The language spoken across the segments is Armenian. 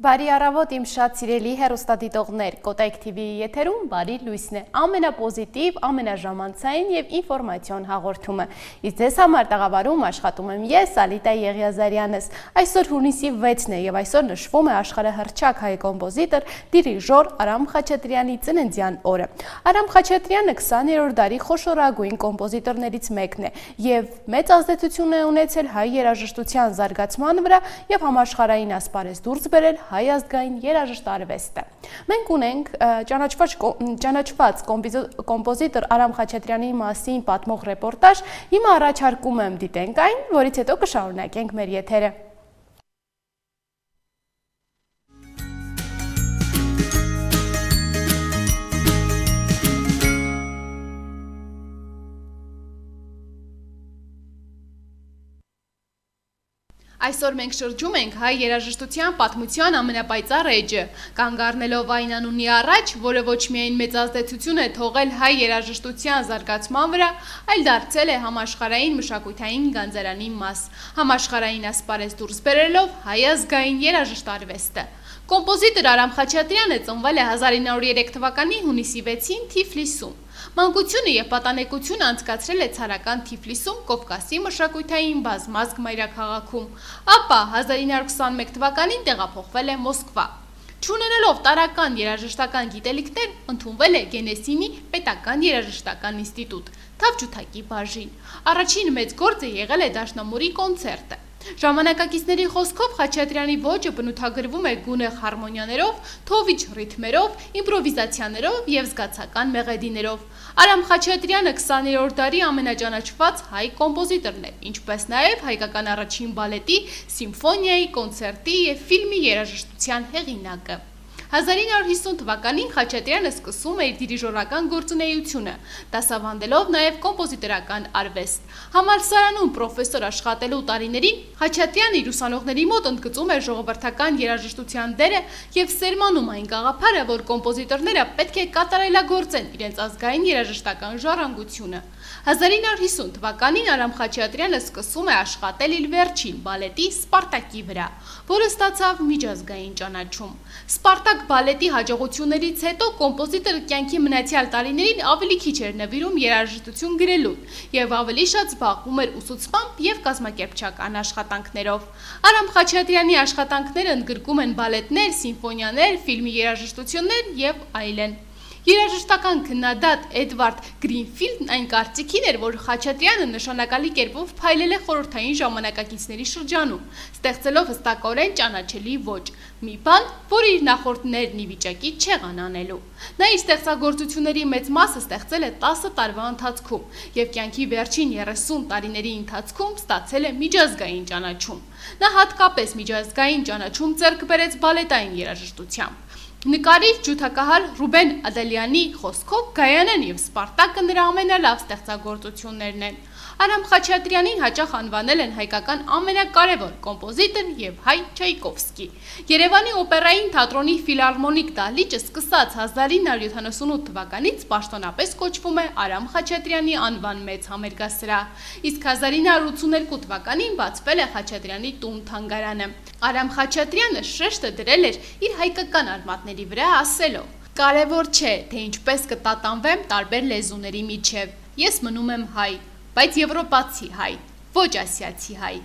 Բարի առավոտ իմ շատ սիրելի հեռուստադիտողներ, Կոտայք TV-ի եթերում բարի լույսն է, ամենապոզիտիվ, ամենաժամանցային և ինֆորմացիոն հաղորդումը։ Իսկ ձեզ համար տաղավարում աշխատում եմ ես, Ալիտա Եղիազարյանս։ Այսօր հունիսի 6-ն է և այսօր նշվում է աշխարհահռչակ հայ կոմպոզիտոր, դիրիժոր Արամ Խաչատրյանի ծննդյան օրը։ Արամ Խաչատրյանը 20-րդ դարի խոշորագույն կոմպոզիտորներից մեկն է և մեծ ազդեցություն է ունեցել հայ երաժշտության զարգացման վրա և համաշխարհային ասպարեզ դուրս բերել հայ ազգային երաժշտարվեստը։ Մենք ունենք ճանաչված կոմպոզիտոր Արամ Խաչատրյանի մասին պատմող ռեպորտաժ, հիմա առաջարկում եմ դիտենք այն, որից հետո կշարունակենք մեր եթերը։ Այսօր մենք շրջում ենք հայ երաժշտության պատմության ամենապայծառ էջը, կանգ առնելով այն անունի առաջ, որը ոչ միայն մեծ ազդեցություն է թողել հայ երաժշտության զարգացման վրա, այլ դարձել է համաշխարհային մշակութային գանձարանի մաս, համաշխարհային ասպարեզ դուրս բերելով հայ ազգային երաժշտարվեստը։ Կոմպոզիտոր Արամ Խաչատրյանը ծնվել է 1903 թվականի հունիսի 6-ին Թիֆլիսում։ Մանկությունը և պատանեկությունը անցկացրել է ցարական Թիֆլիսում, Կովկասի մշակութային բազմազգ մայրաքաղաքում, ապա 1921 թվականին տեղափոխվել է Մոսկվա։ Չունենալով տարրական երաժշտական գիտելիքներ, ընդունվել է Գենեսինի պետական երաժշտական ինստիտուտ, թավջութակի բաժին։ Առաջին մեծ գործը եղել է դաշնամուրի կոնցերտը։ Ժամանակակիցների խոսքով Խաչատրյանի ոճը բնութագրվում է գունեղ հարմոնիաներով, թովիչ ռիթմերով, իմպրովիզացիաներով և զգացական մեղեդիներով։ Արամ Խաչատրյանը 20-րդ դարի ամենաճանաչված հայ կոմպոզիտորն է, ինչպես նաև հայկական առաջին բալետի, սիմֆոնիայի, կոնցերտի և ֆիլմի երաժշտության հեղինակը։ 1950 թվականին Խաչատրյանը սկսում է իր դիրիժորական գործունեությունը, դասավանդելով նաև կոմպոզիտորական արվեստ։ Համալսարանում պրոֆեսոր աշխատելու տարիներին Խաչատրյանը իր ուսանողների մոտ ընդգծում է ժողովրդական երաժշտության դերը և սերմանում այն գաղափարը, որ կոմպոզիտորները պետք է կատարելագործեն իրենց ազգային երաժշտական ժառանգությունը։ 1950 թվականին Արամ Խաչատրյանը սկսում է աշխատել իր վերջին բալետի Սպարտակի վրա, որը ստացավ միջազգային ճանաչում։ Սպարտակ բալետի հաջողություններից հետո կոմպոզիտորը կյանքի մնացյալ տարիներին ավելի քիչ էր նվիրում երաժշտություն գրելուն և ավելի շատ զբաղվում էր ուսուցմամբ և կազմակերպչական աշխատանքներով։ Արամ Խաչատրյանի աշխատանքները ընդգրկում են բալետներ, սիմֆոնիաներ, ֆիլմի երաժշտություններ և այլն։ Երաժշտական քննադատ Էդվարդ Գրինֆիլդն այն կարծիքին էր, որ Խաչատրյանը նշանակալի կերպով փայլել է խորհրդային ժամանակակիցների շրջանում, ստեղծելով հստակորեն ճանաչելի ոճ, մի բան, որը իր նախորդներն ի վիճակի չեղան անելու։ Նա իր ստեղծագործությունների մեծ մասը ստեղծել է 10 տարվա ընթացքում և կյանքի վերջին 30 տարիների ընթացքում ստացել է միջազգային ճանաչում։ Նա հատկապես միջազգային ճանաչում ձեռք բերեց բալետային երաժշտությամբ։ Նկարիչ ջութակահար Ռուբեն Ադելյանի խոսքով Գայանեն և Սպարտակը նրա ամենալավ ստեղծագործություններն են։ Արամ Խաչատրյանին հաճախ անվանել են հայկական ամենակարևոր կոմպոզիտոր և հայ Չայկովսկի։ Երևանի օպերային թատրոնի ֆիլհարմոնիկ դահլիճը սկսած 1978 թվականից պաշտոնապես կոչվում է Արամ Խաչատրյանի անվան մեծ համերգասրահ, իսկ 1982 թվականին բացվել է Խաչատրյանի տուն-թանգարանը։ Արամ Խաչատրյանը շեշտը դրել էր իր հայկական արմատների վրա, ասելով. «Կարևոր չէ, թե ինչպես կտատանվեմ տարբեր լեզուների միջև։ Ես մնում եմ հայ, բայց եվրոպացի հայ, ոչ ասիացի հայ։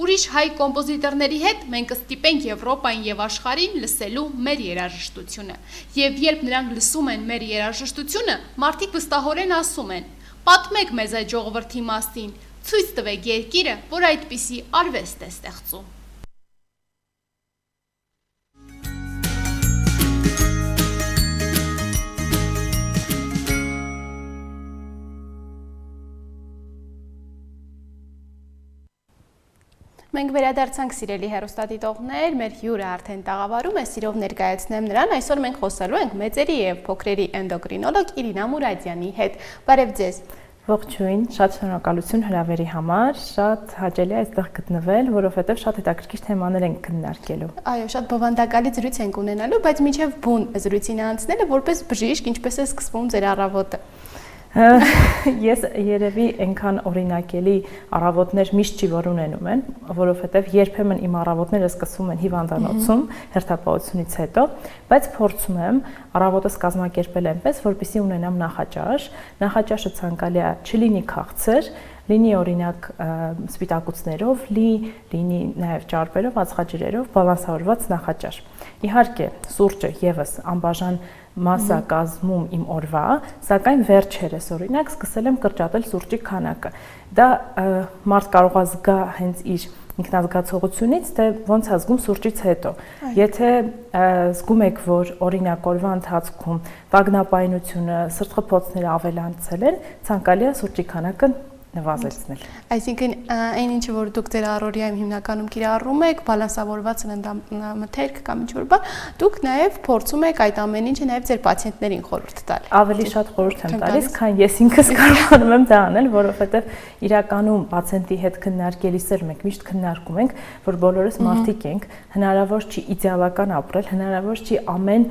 Ուրիշ հայ կոմպոզիտորների հետ մենք կստիպենք Եվրոպային և աշխարհին լսելու մեր երաժշտությունը։ Եվ երբ նրանք լսում են մեր երաժշտությունը, մարդիկ վստահորեն ասում են. «Պատմեք մեզ այդ ժողովրդի մասին, ցույց տվեք երկիրը, որ այդպիսի արվեստ է ստեղծում»։ Մենք վերադարձանք սիրելի հեռուստադիտողներ, մեր հյուրը արդեն տաղավարում է, սիրով ներկայացնեմ նրան, այսօր մենք խոսելու ենք մեծերի և փոքրերի էնդոկրինոլոգ Իրինա Մուրադյանի հետ։ Բարև ձեզ։ Ողջույն, շատ շնորհակալություն հրավերի համար, շատ հաճելի է այստեղ գտնվել, որովհետև շատ հետաքրքիր թեմաներ ենք քննարկելու։ Այո, շատ բովանդակալի զրույց ենք ունենալու, բայց մինչև բուն զրույցին անցնելը որպես բժիշկ, ինչպես է սկսվում ձեր առավոտը։ Ես երևի այնքան օրինակելի առավոտներ միշտ չի որ ունենում են, որովհետև երբեմն իմ առավոտները սկսվում են հիվանդանոցում, հերթապահությունից հետո, բայց փորձում եմ առավոտս կազմակերպել այնպես, որպեսզի ունենամ նախաճաշ։ Նախաճաշը ցանկալի է չլինի քաղցր, լինի օրինակ սպիտակուցներով, լինի նաև ճարպերով, ածխաջրերով բալանսավորված նախաճաշ։ Իհարկե, սուրճը եւս անբաժան մասա կազմում իմ օրվա, սակայն վերջերս օրինակ սկսել եմ կրճատել սուրճի քանակը։ Դա մարդ կարող է զգա հենց իր ինքնազգացողությունից, թե ոնց է զգում սուրճից հետո։ Եթե զգում եք, որ օրինակ օրվա ընթացքում տագնապայնությունը, սրտխփոցները ավելացել են, ցանկալի է սուրճի քանակը նվազեցնել։ Այսինքն այն ինչը որ դուք ձեր առօրյայում հիմնականում կիրառում եք, բալանսավորված սննդամթերք կամ ինչ-որ բան, դուք նաև փորձում եք այդ ամեն ինչը նաև ձեր պացիենտներին խորհուրդ տալ։ Ավելի շատ խորհուրդ եմ տալիս, քան ես ինքս կարողանում եմ դա անել, որովհետև իրականում պացիենտի հետ քննարկելիս էլ մենք միշտ քննարկում ենք, որ բոլորս մարդիկ ենք, հնարավոր չի իդեալական ապրել, հնարավոր չի ամեն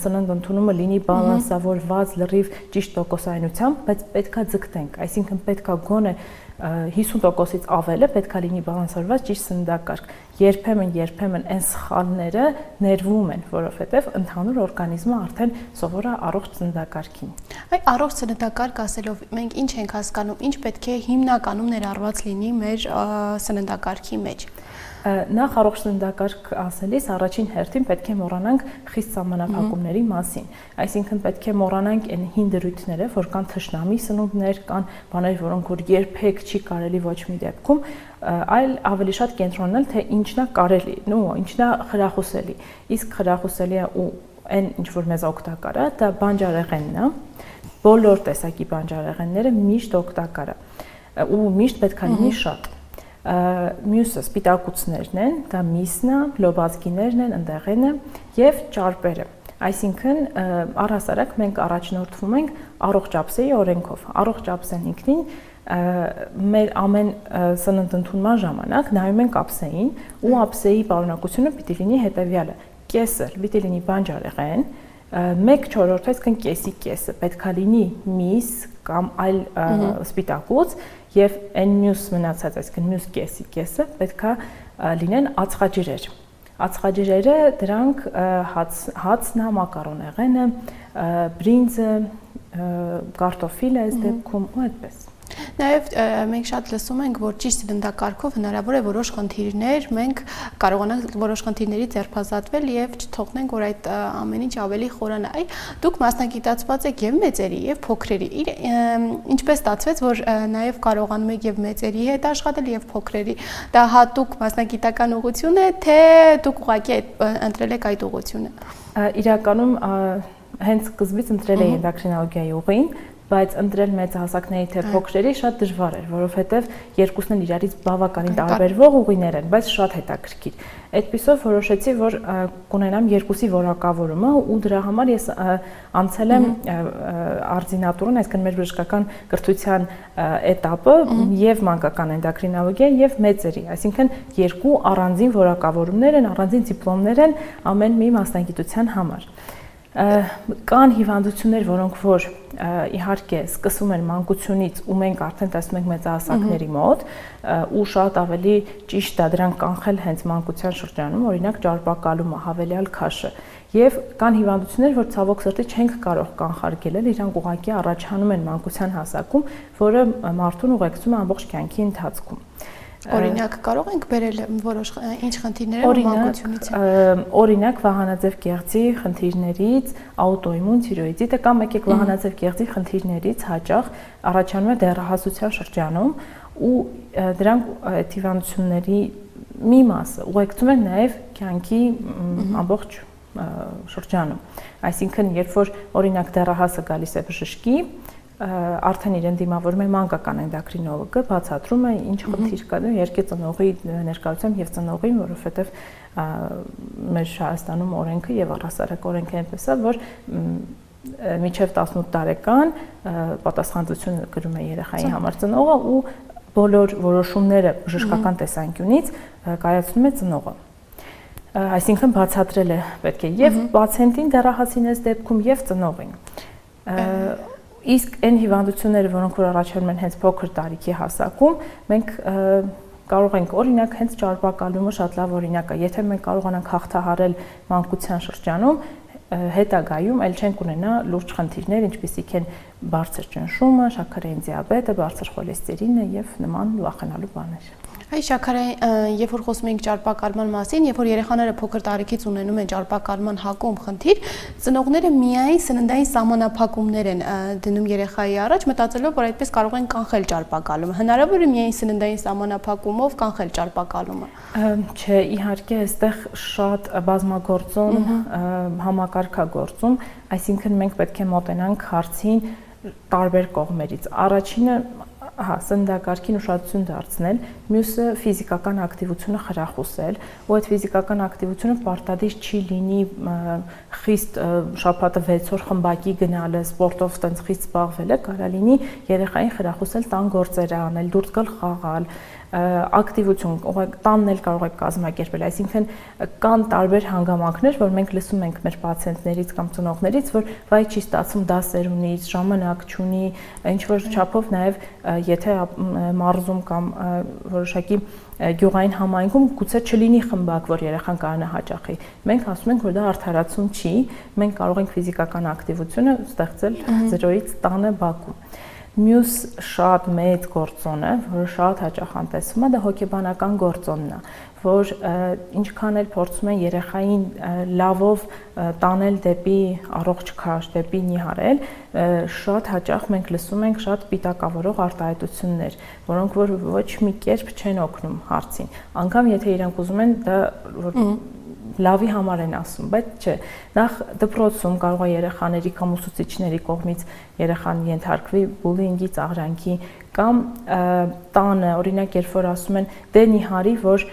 սննդ ընդունումը լինի բալանսավորված, լրիվ ճիշտ տոկոսայնությամբ, բայց պետքա ձգտենք, այսինքն պետքա գոնե 50%-ից ավելը պետքա լինի բալանսավորված ճիշտ սննդակարգ։ Երբեմն այն սխալները ներվում են, որովհետև ընդհանուր օրգանիզմը արդեն սովոր է առողջ սննդակարգին։ Այ առողջ սննդակարգ ասելով մենք ինչ ենք հասկանում, ինչ պետք է հիմնականում ներառված լինի մեր սննդակարգի մեջ։ Նախ առողջ սննդակարգ ասելիս առաջին հերթին պետք է մոռանանք խիստ սահմանափակումների մասին, այսինքն պետք է մոռանանք այն հին դրույթները, որ կան թշնամի սնունդներ, կան բաներ, որոնք որ երբեք չի կարելի ոչ մի դեպքում, այլ ավելի շատ կենտրոնալ, թե ինչն է կարելի, ինչն է խրախուսելի, իսկ խրախուսելի է ու այն ինչ որ մեզ օգտակար է, դա բանջարեղենն է, բոլոր տեսակի բանջարեղենները միշտ օգտակար է ու միշտ պետք է լինի շատ։ Մյուսը սպիտակուցներն են, դա միսն է, լոբազգիներն են, ընդեղենը եւ ճարպերը։ Այսինքն առհասարակ մենք առաջնորդվում ենք առողջ ափսեի օրենքով։ Առողջ ափսեն ինքնին մեր ամեն սննդընդունման ժամանակ նայում ենք ափսեին ու ափսեի պարունակությունը պիտի լինի հետեւյալը. կեսը պիտի լինի բանջարեղեն, 1/4, այսինքն կեսի կեսը պետք է լինի միս կամ այլ սպիտակուց եւ այն մյուս մնացած, այսինքն մյուս կեսի կեսը պետք է լինեն ածխաջրեր։ Ածխաջրերը դրանք հացն է, մակարոնեղենը, բրինձը, կարտոֆիլը այս դեպքում ու այդպես։ Նաև մենք շատ լսում ենք, որ ճիշտ սննդակարգով հնարավոր է որոշ խնդիրներ մենք կարողանանք որոշ խնդիրների ձերբազատվել եւ չթողնենք, որ այդ ամեն ինչ ավելի խորանա։ Այ դուք մասնագիտացված եք եւ մեծերի եւ փոքրերի։ Ինչպես ստացվեց, որ նաև կարողանում եք եւ մեծերի հետ աշխատել եւ փոքրերի։ Դա հատուկ մասնագիտական ուղղություն է, թե դուք ուղղակի ընտրել եք այդ ուղղությունը։ Իրականում հենց սկզբից ընտրել էի էնդոկրինոլոգիայի ուղին, բայց ընտրել մեծահասակների թե փոքրերի շատ դժվար էր, որովհետև երկուսն էլ իրարից բավականին տարբերվող ուղիներ են, բայց շատ հետաքրքիր։ Այդպիսով որոշեցի, որ կունենամ երկուսի որակավորումը ու դրա համար ես անցել եմ արձինատուրն, այսինքն մեր բժշկական կրթության էտապը եւ մանկական էնդոկրինոլոգիա եւ մեծերի, այսինքն երկու առանձին որակավորումներ են, առանձին դիպլոմներ են ամեն մի մասնագիտության համար։ Կան հիվանդություններ, որոնք որ իհարկե սկսվում են մանկությունից ու մենք արդեն տեսնում ենք մեծահասակների մոտ ու շատ ավելի ճիշտ է դրանք կանխել հենց մանկության շրջանում, օրինակ ճարպակալումը, հավելյալ քաշը եւ կան հիվանդություններ, որ ցավոք սրտի չենք կարող կանխարգելել, իրանք ուղղակի առաջանում են մանկության հասակում, որը մարդուն ուղեկցում է ամբողջ կյանքի ընթացքում։ Օրինակ կարող ենք բերել որոշ ինչ խնդիրներ են մանկությունից։ Օրինակ վահանաձև գեղձի խնդիրներից, աուտոիմուն թիրոիդիտը կամ եկեք վահանաձև գեղձի խնդիրներից հաճախ առաջանում է դեռահասության շրջանում ու դրանք հիվանդությունների մի մասը ուղեկցում են նաև կյանքի ամբողջ շրջանում։ Այսինքն, երբ որ օրինակ դեռահասը գալիս է բժշկի, արդեն իրեն դիմավորում է մանկական էնդոկրինոլոգը, բացատրում է ինչ խնդիր կա, երկի ծնողի ներկայությամբ եւ ծնողին, որովհետեւ մեր Հայաստանում օրենքը եւ առհասարակ օրենքը այնպես է, որ մինչեւ 18 տարեկան պատասխանատվությունը կրում է երեխայի համար ծնողը ու բոլոր որոշումները բժշկական տեսանկյունից կայացնում է ծնողը։ Այսինքն բացատրել է պետք է եւ պացիենտին դեռահասին այս դեպքում եւ ծնողին։ Իսկ այն հիվանդությունները, որոնք որ առաջանում են հենց փոքր տարիքի հասակում, մենք կարող ենք օրինակ հենց ճարպակալումը շատ լավ օրինակ է, եթե մենք կարողանանք հաղթահարել մանկության շրջանում, հետագայում այլ չենք ունենա լուրջ խնդիրներ, ինչպիսիք են բարձր ճնշումը, շաքարային դիաբետը, բարձր խոլեստերինը եւ նման վախենալու բաներ։ Այ շաքարային, երբ որ խոսում ենք ճարպակալման մասին, երբ որ երեխաները փոքր տարիքից ունենում են ճարպակալման հակում խնդիր, ծնողները միայն սննդային սահմանափակումներ են դնում երեխայի առաջ, մտածելով, որ այդպես կարող են կանխել ճարպակալումը։ Հնարավոր է միայն սննդային սահմանափակումով կանխել ճարպակալումը։ Չէ, իհարկե, այստեղ շատ բազմագործում, համակարգագործում, այսինքն մենք պետք է մոտենանք հարցին տարբեր կողմերից։ Առաջինը սննդակարգին ուշադրություն դարձնել, մյուսը ֆիզիկական ակտիվությունը խրախուսել, ու այդ ֆիզիկական ակտիվությունը պարտադիր չի լինի խիստ շաբաթը 6 օր խմբակի գնալը, սպորտով տենց խիստ զբաղվելը, կարա լինի երեխային խրախուսել տան գործերը անել, դուրս գալ խաղալ, ակտիվություն, տանն էլ կարող եք կազմակերպել, այսինքն կան տարբեր հանգամանքներ, որ մենք լսում ենք մեր պացիենտներից կամ ծնողներից, որ վայ չի ստացվում դասերունից, ժամանակ չունի, ինչ որ չափով նաև եթե մարզում կամ որոշակի գյուղային համայնքում գուցե չլինի խմբակ, որ երեխան կարողանա հաճախի։ Մենք ասում ենք, որ դա արդարացում չի, մենք կարող ենք ֆիզիկական ակտիվությունը ստեղծել 0-ից տանը բակում։ Մյուս շատ մեծ գործոնը, որը շատ հաճախ անտեսվում է, դա հոգեբանական գործոնն է, որ ինչքան էլ փորձում են երեխային լավով տանել դեպի առողջ քաշ, դեպի նիհարել, շատ հաճախ մենք լսում ենք շատ պիտակավորող արտահայտություններ, որոնք որ ոչ մի կերպ չեն օգնում հարցին։ Անկամ եթե իրենք ուզում են դա լավի համար են ասում, բայց չէ, նախ դպրոցում կարող է երեխաների կամ ուսուցիչների կողմից երեխան ենթարկվի բուլինգի, ծաղրանքի կամ տանը, օրինակ երբ որ ասում են դե նիհարի, որ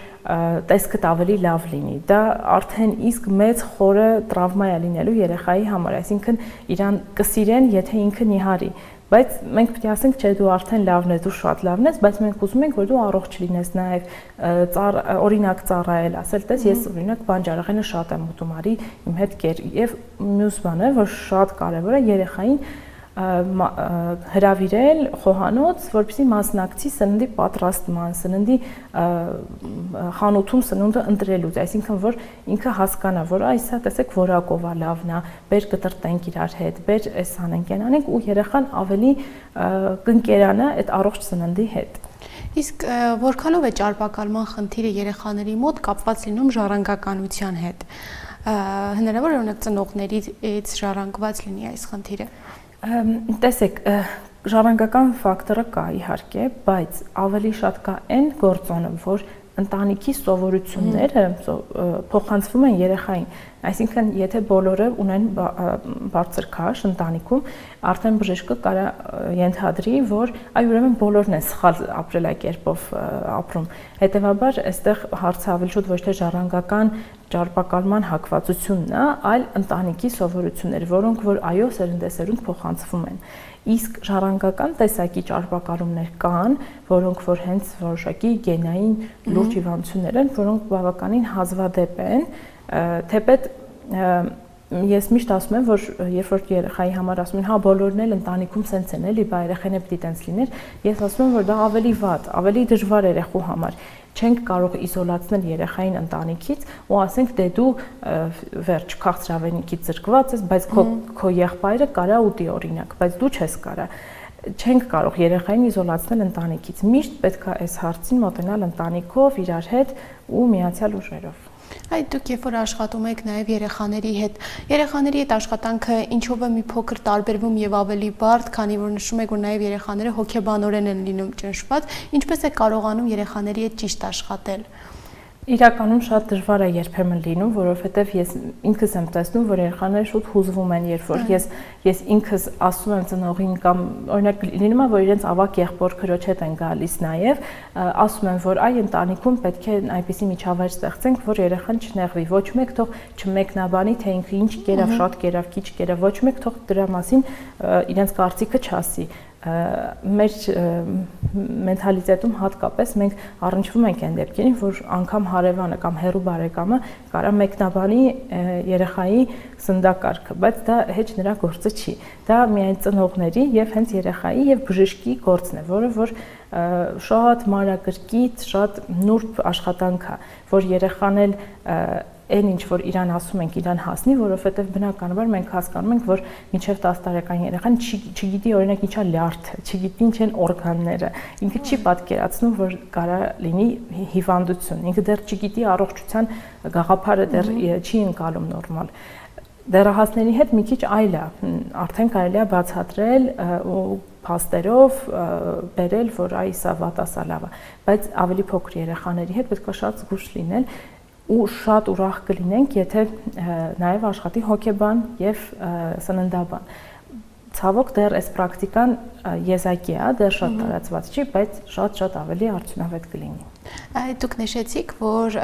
տեսքդ ավելի լավ լինի, դա արդեն իսկ մեծ խորը տրավմա է լինելու երեխայի համար, այսինքն իրան կսիրեն, եթե ինքը նիհարի, բայց մենք պետք է ասենք, չէ, դու արդեն լավն ես, դու շատ լավն ես, բայց մենք ուզում ենք, որ դու առողջ լինես, նաև օրինակ ծառայել, ասել, տես ես օրինակ բանջարեղենը շատ եմ ուտում, արի իմ հետ կեր, եւ մյուս բանը, որ շատ կարևոր է երեխային հրավիրել խոհանոց, որպեսզի մասնակցի սննդի պատրաստման, սննդի խանութում սնունդը ընտրելուց, այսինքն որ ինքը հասկանա, որ այսա տեսեք որակով է լավն է, բեր կտրտենք իրար հետ, բեր էս անենք, այն անենք ու երեխան ավելի կընկերանա այդ առողջ սննդի հետ։ Իսկ որքանով է ճարպակալման խնդիրը երեխաների մոտ կապված լինում ժառանգականության հետ։ Հնարավոր է օրինակ ծնողներից ժառանգված լինի այս խնդիրը։ Տեսեք, ժառանգական ֆակտորը կա իհարկե, բայց ավելի շատ կա այն գործոնը, որ ընտանիքի սովորությունները փոխանցվում են երեխային, այսինքն եթե բոլորը ունեն բարձր քաշ ընտանիքում, արդեն բժիշկը կարա ենթադրի, որ այ ուրեմն բոլորն են սխալ ապրելակերպով ապրում։ Հետևաբար այստեղ հարցը ավելի շուտ ոչ թե ժառանգական ճարպակալման հակվածությունն է, այլ ընտանիքի սովորություններ, որոնք որ այո սերնդեսերունդ փոխանցվում են։ Իսկ ժառանգական տեսակի ճարպակալումներ կան, որոնք որ հենց որոշակի գենային լուրջ հիվանդություններ են, որոնք բավականին հազվադեպ են, թեպետ ես միշտ ասում եմ, որ երբ որ երեխայի համար ասում են, հա բոլորն էլ ընտանիքում սենց են, էլի բա երեխան է պիտի տենց լիներ, ես ասում եմ, որ դա ավելի վատ, ավելի դժվար երեխու համար։ Չենք կարող իզոլացնել երեխային ընտանիքից ու ասենք դե դու վերջ քաղցրավենիքից զրկված ես, բայց քո եղբայրը կարա ուտի օրինակ, բայց դու չես կարա։ Չենք կարող երեխային իզոլացնել ընտանիքից։ Միշտ պետք է այս հարցին մոտենալ ընտանիքով, իրար հետ ու միացյալ ուժերով։ Այ դուք երբ որ աշխատում եք նաև երեխաների հետ աշխատանքը ինչով է մի փոքր տարբերվում եւ ավելի բարդ, քանի որ նշում եք, որ նաև երեխաները հոգեբանորեն են լինում ճնշված, ինչպես է կարողանում երեխաների հետ ճիշտ աշխատել։ Իրականում շատ դժվար է երբեմն լինում, որովհետև ես ինքս եմ տեսնում, որ երեխաները շուտ հուզվում են, երբ որ ես ինքս ասում եմ ծնողին կամ օրինակ լինում է, որ իրենց ավակ եղբոր քրոջ հետ են գալիս նաև, ասում եմ, որ այ ընտանիքում պետք է այնպիսի միջավայր ստեղծենք, որ երեխան չնեղվի, ոչ մեկ թող չմեկնաբանի, թե ինքը ինչ կերավ, շատ կերավ, քիչ կերավ, ոչ մեկ թող դրա մասին իրենց կարծիքը չասի։ մեր մենթալիտետում հատկապես մենք առնչվում ենք այն դեպքերին, որ անգամ հարևանը կամ հեռու բարեկամը կարա մեկնաբանի երեխայի սննդակարգը, բայց դա հեչ նրա գործը չի։ Դա միայն ծնողների եւ հենց երեխայի եւ բժշկի գործն է, որը որ շատ մանրակրկիտ, շատ նուրբ աշխատանք է, որ երեխան էլ այն ինչ որ իրան ասում ենք, իրան հասնի, որովհետև բնականաբար մենք հասկանում ենք, որ մինչև 10 տարեկան երեխան չգիտի օրինակ ինչա լյարդը, չգիտի ինչ են օրգանները, ինքը չի պատկերացնում, որ կարա լինի հիվանդություն, ինքը դեռ չգիտի առողջության գաղափարը դեռ չի ընկալում նորմալ։ Դեռահասների հետ մի քիչ այլ է, արդեն կարելի է բացատրել ու փաստերով բերել, որ այ սա վատ է, սա լավ է, բայց ավելի փոքր երեխաների հետ պետք է շատ զգուշ լինել ու շատ ուրախ կլինենք, եթե նաև աշխատի հոգեբան եւ սննդաբան։ Ցավոք դեռ այս պրակտիկան եզակի է, դեռ շատ տարածված չի, բայց շատ ավելի արդյունավետ կլինի։ Դուք նշեցիք, որ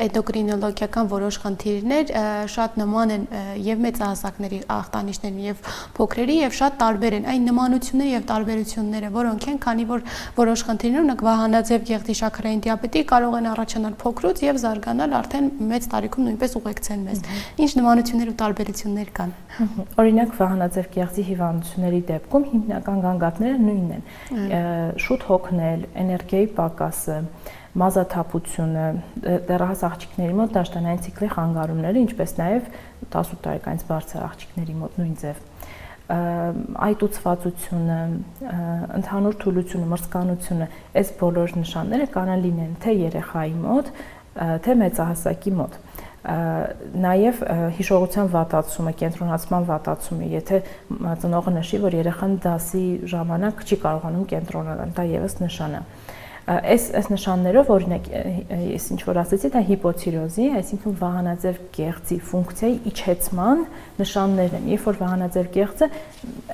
էնդոկրինոլոգիական որոշ խնդիրներ շատ նման են եւ մեծահասակների ախտանիշներին եւ փոքրերի եւ շատ տարբեր են։ Այն նմանությունները եւ տարբերությունները որոնք են, քանի որ որոշ խնդիրներ, օրինակ վահանաձև գեղձի շաքարային դիաբետի կարող են առաջանալ փոքրուց եւ զարգանալ արդեն մեծ տարիքում նույնպես ուղեկցեն մեզ։ Ինչ նմանություններ ու տարբերություններ կան։ Օրինակ վահանաձև գեղձի հիվանդությունների դեպքում հիմնական գանգատները նույնն են։ Շուտ հոգնել, էներգիայի պակասը, մազաթափությունը, դեռահաս աղջիկների մոտ դաշտանային ցիկլի խանգարումները, ինչպես նաև 18 տարեկանից բարձր աղջիկների մոտ նույն ձև, այտուցվածությունը, ընդհանուր թուլությունը, մրսկանությունը, այս բոլոր նշանները կարող լինեն թե երեխայի մոտ, թե մեծահասակի մոտ։ Նաև հիշողության վատացումը, կենտրոնացման վատացումը, եթե ծնողը նշի, որ երեխան դասի ժամանակ չի կարողանում կենտրոնանալ, դա եւս նշան է։ Այս նշաններով օրինակ ես ինչ որ ասացի, դա հիպոթիրոզի, այսինքն վահանաձև գեղձի ֆունկցիայի իջեցման նշաններն են։ Երբ որ վահանաձև գեղձը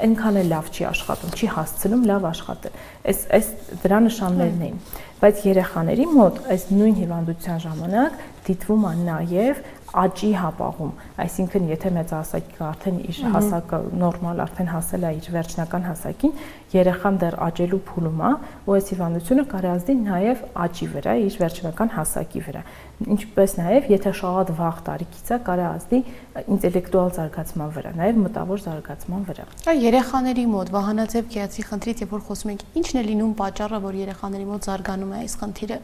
այնքան էլ լավ չի աշխատում, չի հասցնում լավ աշխատել։ Այս դրա նշաններն են։ Բայց երեխաների մոտ այս նույն հիվանդության ժամանակ դիտվում է նաև աճի հապաղում, այսինքն եթե մեծահասակը արդեն իր հասակը նորմալ արդեն հասել է իր վերջնական հասակին, երեխան դեռ աճելու փուլում է, ու այս հիվանդությունը կարող ազդի նաև աճի վրա, իր վերջնական հասակի վրա։ Ինչպես նաև եթե շատ վաղ տարիքից է, կարող ազդի ինտելեկտուալ զարգացման վրա, նաև մտավոր զարգացման վրա։ Երեխաների մոտ վահանաձև գեղձի խնդրից երբ որ խոսում ենք, ի՞նչն է լինում պատճառը, որ երեխաների մոտ զարգանում է այս խնդիրը։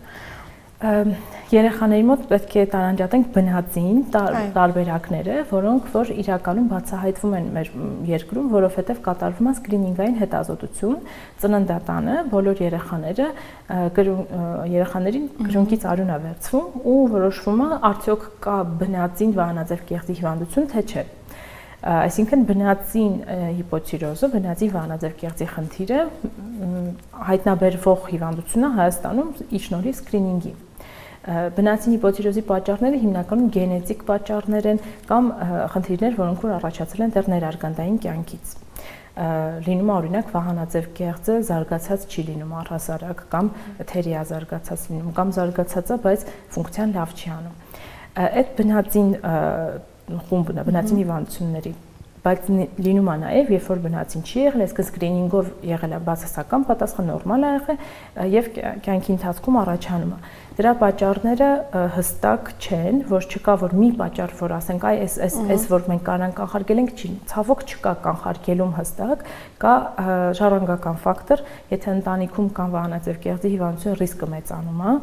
Երեխաների մոտ պետք է տարանջատենք բնածին տարբերակները, որոնք որ իրականում բացահայտվում են մեր երկրում, որովհետև կատարվում է սկրինինգային հետազոտություն ծննդատանը, բոլոր երեխաներին կրունկից արյուն է վերցվում ու որոշվում է արդյոք կա բնածին վահանաձև գեղձի հիվանդություն, թե չէ։ Այսինքն բնածին հիպոթիրոզը, բնածին վահանաձև գեղձի խնդիրը հայտնաբերվող հիվանդություն է Հայաստանում ի շնորհիվ սկրինինգի։ Բնածին հիպոթիրոզի պատճառները հիմնականում գենետիկ պատճառներ են կամ խնդիրներ, որոնք որ առաջացել են դեռ ներարգանդային կյանքից։ Լինում է օրինակ վահանաձև գեղձը զարգացած չի լինում առհասարակ կամ թերի է զարգացած լինում կամ զարգացած է, բայց ֆունկցիան լավ չի անում։ Այդ բնածին խումբն է, բնածին հիվանդությունների, բայց լինում է նաև, երբ որ բնածին չի եղել, այսինքն սկրինինգով եղել է բացասական պատասխան, նորմալ է եղել եւ կյանքի ընթացքում առաջանում է։ Դրա պատճառները հստակ չեն, որ չկա որ մի պատճառ, որ ասենք այ այս որ մենք կարանք կանխարգել ենք, չի, ցավոք չկա կանխարգելում հստակ, կա ժառանգական ֆակտոր, եթե ընտանիքում կան վահանաձև գեղձի հիվանդության ռիսկը մեծանում է,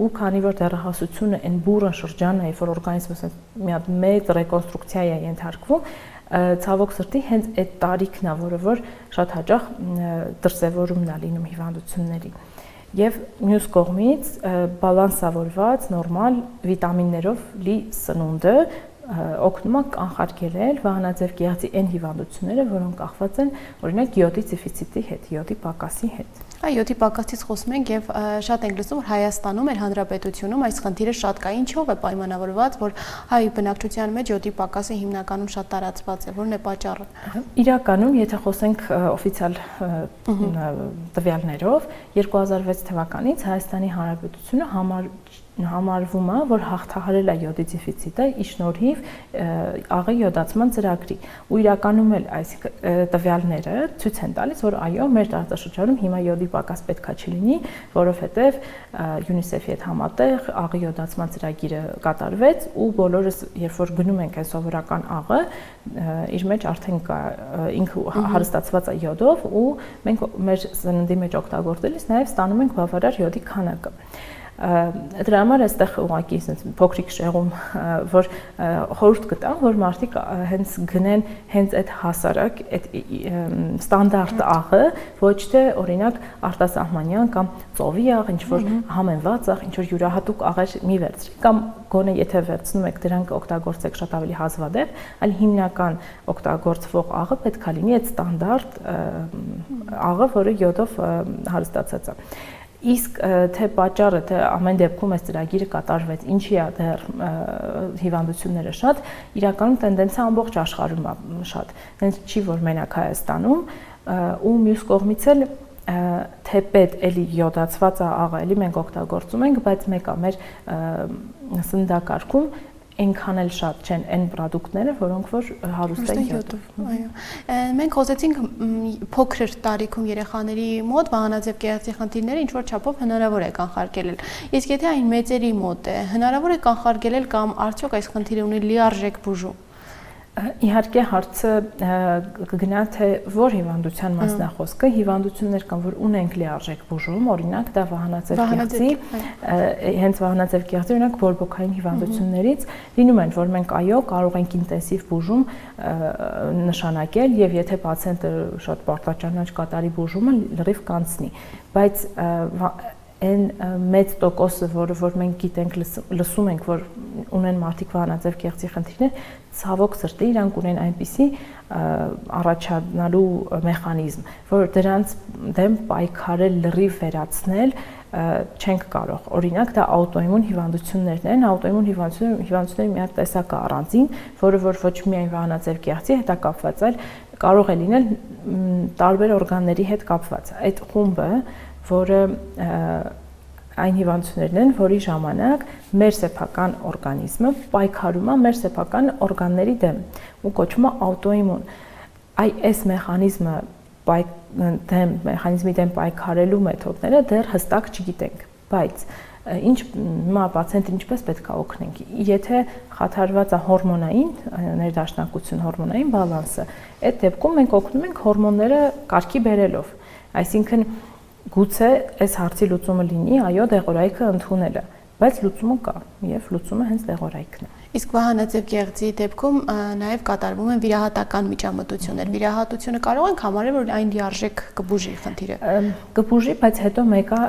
ու քանի որ դեռահասությունը այն բուրըն շրջանն է, երբ որ օրգանիզմը մի հատ մեծ ռեկոնստրուկցիայի է ենթարկվում, ցավոք սրտի հենց այդ տարիքն է, որը որ շատ հաճախ դրսևորումն է լինում հիվանդությունների։ Եվ մյուս կողմից բալանսավորված նորմալ վիտամիններով լի սնունդը օգնում է կանխարգելել վահանաձև գեղձի այն հիվանդությունները, որոնք կախված են օրինակ յոդի դեֆիցիտի հետ, յոդի պակասի հետ։ Յոդի պակասից խոսում ենք եւ շատ ենք լսում, որ Հայաստանում մեր հանրապետությունում այս խնդիրը շատ կա, ինչով է պայմանավորված, որ հայ բնակչության մեջ յոդի պակասը հիմնականում շատ տարածված է, որն է պատճառը։ Իրականում, եթե խոսենք օֆիցիալ տվյալներով, 2006 թվականից Հայաստանի Հանրապետությունը համարվում է, որ հաղթահարել է յոդի դեֆիցիտը ի շնորհիվ աղի յոդացման ծրագրի։ Ու իրականում էլ այս տվյալները ցույց են տալիս, որ այո, մեր տարածաշրջանում հիմա յոդի պակաս պետքա չլինի, որովհետև UNICEF-ի հետ համատեղ աղի յոդացման ծրագիրը կատարվեց ու բոլորս երբ որ գնում ենք այս սովորական աղը, իր մեջ արդեն կա ինքը հարստացված է յոդով ու մենք մեր սննդի մեջ օգտագործելիս նաև ստանում ենք բավարար յոդի քանակը։ Դրա համար այստեղ ուղղակի փոքրիկ շեղում, որ խորհուրդ կտամ, որ մարդիկ հենց գնեն հենց այդ հասարակ, այդ ստանդարտ աղը, ոչ թե օրինակ արտասահմանյան կամ ծովի աղ, ինչ որ համենված աղ, ինչ որ յուրահատուկ աղեր մի վերցրեք, կամ գոնե եթե վերցնում եք դրանք օգտագործեք շատ ավելի հազվադեպ, այլ հիմնական օգտագործվող աղը պետք է լինի այդ ստանդարտ աղը, որը յոդով հարստացած է։ Իսկ թե պատճառը, թե ամեն դեպքում այս ծրագիրը կատարվեց, ինչի է դեռ հիվանդությունները շատ, իրականում տենդենսը ամբողջ աշխարհում է շատ։ Հենց չի որ մենակ Հայաստանում, ու մյուս կողմից էլ թեպետ էլի յոդացված աղը էլի մենք օգտագործում ենք, բայց մեկ է մեր սննդակարգում այնքան էլ շատ չեն այն պրոդուկտները, որոնք որ հարուստ են յոդով։ Այո։ Մենք խոսեցինք փոքր տարիքում երեխաների մոտ վահանաձև կեղծի խնդիրները ինչ որ չափով հնարավոր է կանխարգելել։ Իսկ եթե այն մեծերի մոտ է, հնարավոր է կանխարգելել կամ արդյոք այս խնդիրը ունի լիարժեք բուժում։ Իհարկե հարցը կգնա թե որ հիվանդության մասն է խոսքը, հիվանդություններ կան, որ ունենք լիարժեք բուժում, օրինակ դա վահանաձև կեղծի, հենց վահանաձև կեղծի օրինակ բորբոքային հիվանդություններից լինում են, որ մենք այո կարող ենք ինտենսիվ բուժում նշանակել եւ եթե պացիենտը շատ պարտաճանաչ կատարի բուժումը լրիվ կանցնի, բայց այն մեծ տոկոսը, որ մենք գիտենք, լսում ենք, որ ունեն մարդիկ վահանաձև կեղծի խնդիրներ, ցավոք սրտի իրանք ունեն այնպիսի առաջանալու մեխանիզմ, որ դրանց դեմ պայքարել լրիվ վերացնել չենք կարող։ Օրինակ դա աուտոիմուն հիվանդություններն են, աուտոիմուն հիվանդությունների մի հատ տեսակ է առանձին, որը որ ոչ միայն վահանաձև կեղծի հետ է կապված, այլ կարող է լինել տարբեր օրգանների հետ կապված։ Այդ խումբը որը այն հիվանդություններն են, որի ժամանակ մեր սեփական օրգանիզմը պայքարում է մեր սեփական օրգանների դեմ ու կոչվում է աուտոիմուն։ Այս մեխանիզմի դեմ պայքարելու մեթոդները դեռ հստակ չգիտենք, բայց հիմա պացիենտին ինչպես պետք է օգնենք։ Եթե խաթարված է հորմոնային ներդաշնակություն, հորմոնային բալանսը, այդ դեպքում մենք օգնում ենք հորմոնները կարգի բերելով, այսինքն գուցե այս հարցի լուծումը լինի, այո, դեղորայքը ընդունելը, բայց լուծումը կա, եւ լուծումը հենց դեղորայքն է։ Իսկ վահանաձև կեղծի դեպքում նաև կատարվում են վիրահատական միջամտություններ։ Վիրահատությունը կարող ենք համարել, որ այն լիարժեք կբուժի խնդիրը։ Կբուժի, բայց հետո մեկը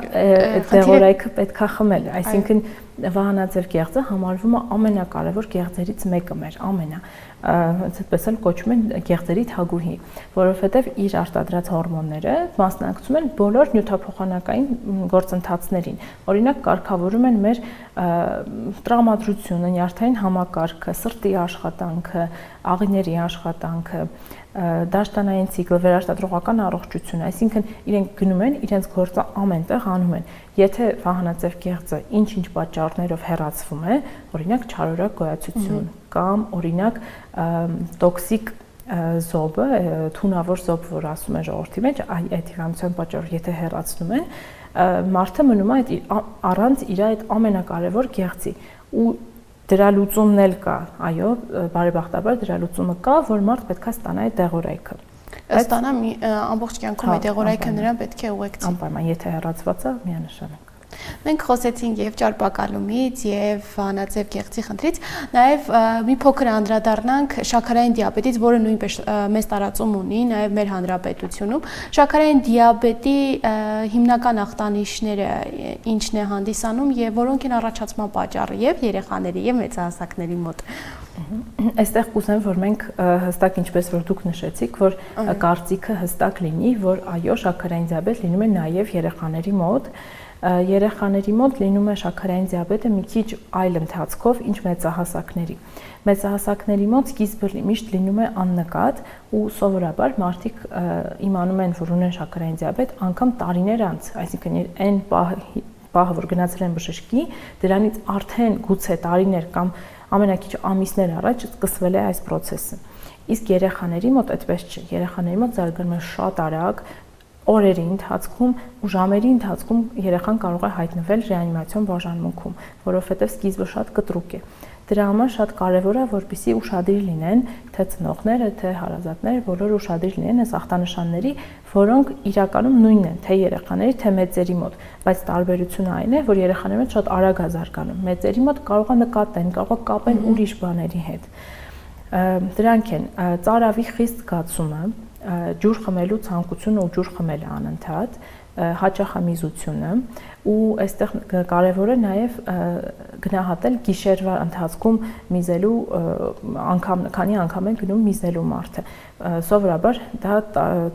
դեղորայքը պետքա խմել, այսինքն վահանաձև կեղծը համարվում է ամենակարևոր կեղծերից մեկը մեր, ամենա, այդպես էլ կոչվում են կեղծերի թագուհի, որովհետև իր արտադրած հորմոնները մասնակցում են բոլոր նյութափոխանակային գործընթացներին։ Օրինակ կարգավորում են մեր տրամադրությունը, նյարդային համակարգը, սրտի աշխատանքը, աղիների աշխատանքը, դաշտանային ցիկլը, վերարտադրողական առողջությունը, այսինքն իրենք գնում են, իրենց գործը ամեն տեղ անում են։ Եթե վահանաձև կեղծը ինչ-ինչ պատճառներով հեռացվում է, օրինակ չարորակ գոյացություն կամ օրինակ տոքսիկ զոբը, թունավոր զոբ, որ ասում են ժողովրդի մեջ, այդ հիվանդության պատճառով եթե հեռացնում են, մարդը մնում է առանց իր այդ ամենակարևոր կեղծի ու դրա լուծումն էլ կա, այո, բարեբախտաբար դրա լուծումը կա, որ մարդ պետք է ստանա այդ դեղորայքը։ Ստանա ամբողջ կյանքում այդ դեղորայքը նրան պետք է ուղեկցի։ Անպայման, եթե հեռացված է, միանշանակ։ Մենք խոսեցինք եւ ճարպակալումից եւ վահանաձև կեղծի խնդրից, նաեւ մի փոքր անդրադառնանք շաքարային դիաբետից, որը նույնպես մեծ տարածում ունի նաեւ մեր հանրապետությունում։ Շաքարային դիաբետի հիմնական ախտանիշները ինչն է հանդիսանում եւ որոնք են առաջացման պատճառը եւ երեխաների եւ մեծահասակների մոտ։ Այստեղ կուզեմ, որ մենք հստակ ինչպես որ դուք նշեցիք, որ կարծիքը հստակ լինի, որ այո, շաքարային դիաբետ լինում է նաեւ երեխաների մոտ։ Երեխաների մոտ լինում է շաքարային դիաբետը մի քիչ այլ ընթացքով, ինչ մեծահասակների։ Մեծահասակների մոտ սկիզբը միշտ լինում է աննկատ ու սովորաբար մարդիկ իմանում են, որ ունեն շաքարային դիաբետ անգամ տարիներ անց, այսինքն այն պահը, որ գնացել են բժշկի, դրանից արդեն գուցե տարիներ կամ ամենակիչ ամիսներ առաջ սկսվել է այս process-ը։ Իսկ երեխաների մոտ այդպես չէ։ Երեխաների մոտ զարգանում է շատ արագ, օրերի ընթացքում ու ժամերի ընթացքում երեխան կարող է հայտնվել ռեանիմացիոն բաժանմունքում, որովհետև սկիզբը շատ կտրուկ է։ Դրա համար շատ կարևոր է, որպեսզի ուշադիր լինեն թե ծնողները, թե հարազատները, բոլորը ուշադիր լինեն այս ախտանշանների, որոնք իրականում նույնն են, թե երեխաների, թե մեծերի մոտ, բայց տարբերությունը այն է, որ երեխաների մոտ շատ արագ է զարգանում, մեծերի մոտ կարող է նկատեն, կարող է կապեն ուրիշ բաների հետ։ Դրանք են ծարավի խիստ զգացումը, ջուր խմելու ցանկությունը ու ջուր խմելը անընդհատ, հաճախամիզությունը ու այստեղ կարևոր է նաև գնահատել գիշերվա ընթացքում միզելու անգամ, քանի անգամ են գնում միզելու մարդը։ Սովորաբար դա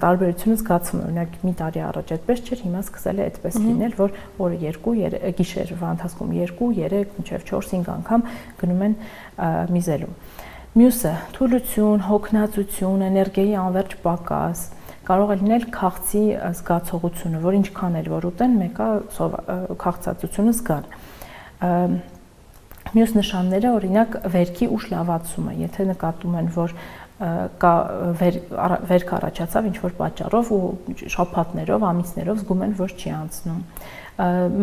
տարբերությունը զգացում է, օրինակ մի տարի առաջ այդպես չէր, հիմա սկսել է այդպես լինել, որ օրը 2, գիշերվա ընթացքում 2, 3, մինչև 4-5 անգամ գնում են միզելու։ Մյուսը թուլություն, հոգնածություն, էներգիայի անվերջ պակաս, կարող է լինել քաղցի զգացողությունը, որ ինչքան էլ որ ուտեն, մեկը քաղցածությունը զգան։ Մյուս նշանները, օրինակ, վերքի ուշ լավացումը, եթե նկատում են, որ կա վերք առաջացավ ինչ-որ պատճառով ու շաբաթներով, ամիսներով զգում են, որ չի անցնում։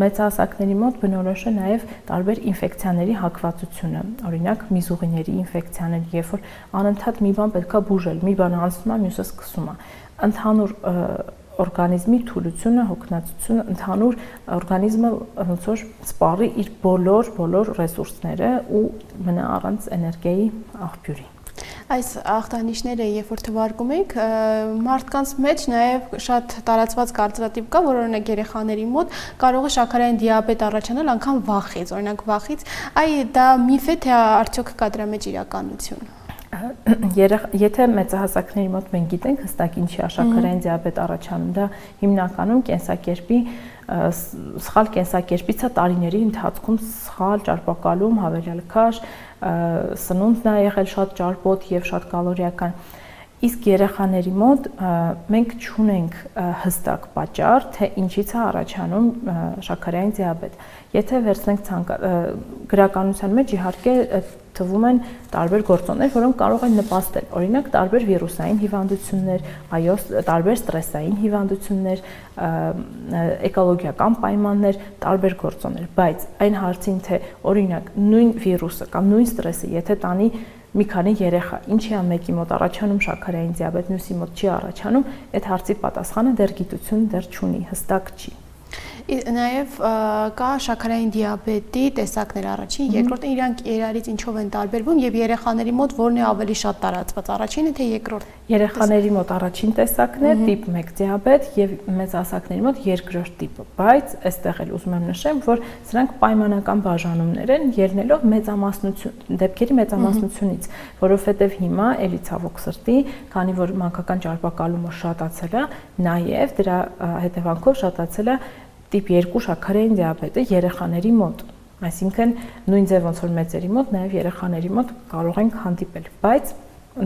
Մեծահասակների մոտ բնորոշ է նաև տարբեր ինֆեկցիաների հակվածությունը, օրինակ միզուղիների ինֆեկցիաներ, երբ որ անընդհատ մի բան պետքա բուժել, մի բան անցնում է, մյուսը սկսում է։ Ընդհանուր օրգանիզմի թուլությունը, հոգնածությունը, ընդհանուր օրգանիզմը ոնց որ սպառի իր բոլոր ռեսուրսները ու մնա առանց էներգիայի աղբյուրի։ Այս ախտանիշները, երբ որ թվարկում եք, մարդկանց մեջ նաև շատ տարածված կարծրատիպ կա, որ օրինակ երեխաների մոտ կարող է շաքարային դիաբետ առաջանալ անգամ վախից, օրինակ վախից, դա միֆ է, թե արդյոք կա դրա մեջ իրականություն։ Եթե մեծահասակների մոտ մենք գիտենք հստակ ինչի է շաքարային դիաբետ առաջանում, դա հիմնականում կենսակերպի սխալ կենսակերպից է տարիների ընթացքում սխալ ճարպակալում, հավելյալ քաշ, սնունդն է եղել շատ ճարպոտ եւ շատ կալորիական։ Իսկ երեխաների մոտ մենք չունենք հստակ պատճառ, թե ինչից է առաջանում շաքարային դիաբետ։ Եթե վերցնենք գրականության մեջ իհարկե թվում են տարբեր գործոններ, որոնք կարող են նպաստել, օրինակ տարբեր վիրուսային հիվանդություններ, այո, տարբեր ստրեսային հիվանդություններ, էկոլոգիական պայմաններ, տարբեր գործոններ, բայց այն հարցին, թե օրինակ նույն վիրուսը կամ նույն ստրեսը, եթե տանի մի քանի երեխա, ինչի է մեկի մոտ առաջանում շաքարային դիաբետ, մյուսի մոտ չի առաջանում, այդ հարցի պատասխանը դեռ գիտություն դեռ չունի, հստակ չի։ Նաև կա շաքարային դիաբետի տեսակներ առաջին, երկրորդը իրանք իրարից ինչով են տարբերվում եւ երեխաների մոտ որն է ավելի շատ տարածված, առաջինը թե երկրորդ։ Երեխաների մոտ առաջին տեսակն է տիպ 1 դիաբետ եւ մեծահասակների մոտ երկրորդ տիպը, բայց այստեղ էլ ուզում եմ նշեմ, որ սրանք պայմանական բաժանումներ են ելնելով մեծամասնություն դեպքերի մեծամասնությունից, որովհետեւ հիմա էլի ցավոք սրտի, քանի որ մանկական ճարպակալումը շատացել է, նաեւ դրա հետևանքով շատացել է տիպ 2 շաքարային դիաբետը երեխաների մոտ, այսինքն նույն ձև ոնց որ մեծերի մոտ, նաև երեխաների մոտ կարող ենք հանդիպել, բայց